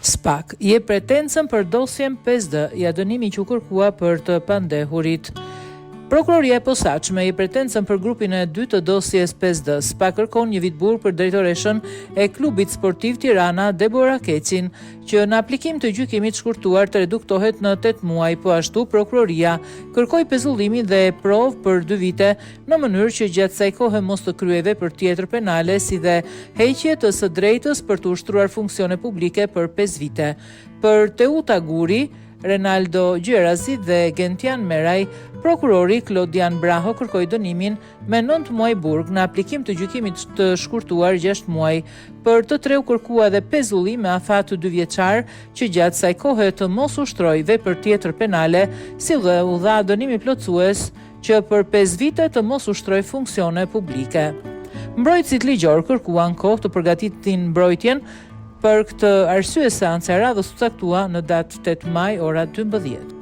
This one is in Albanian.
SPAK jep pretencën për dosjen 5D, ja dënimi që u kërkua për të pandehurit. Prokuroria e posaçme jep pretencën për grupin e 2 të dosjes 5D. SPAK kërkon një vit burg për drejtoreshën e klubit sportiv Tirana, Debora Kecin, që në aplikim të gjykimit shkurtuar të reduktohet në 8 muaj. Po ashtu, prokuroria kërkoi pezullimin dhe provë për 2 vite në mënyrë që gjatë kësaj kohe mos të kryejë për tjetër penale, si dhe heqje të së drejtës për të ushtruar funksione publike për 5 vite. Për Teuta Guri, Renaldo Gjerazi dhe Gentian Meraj, prokurori Klodian Braho kërkoi dënimin me 9 muaj burg në aplikim të gjykimit të shkurtuar 6 muaj. Për të tre u kërkua dhe pezullim me afat 2 vjeçar që gjatë kësaj kohe të mos ushtrojë vepër tjetër penale, si dhe u dha dënimi plotësues që për 5 vite të mos ushtrojë funksione publike. Mbrojtësit ligjor kërkuan kohë të përgatitin mbrojtjen. Për këtë arsye seanca e radhës u caktua në datë 8 maj ora 12.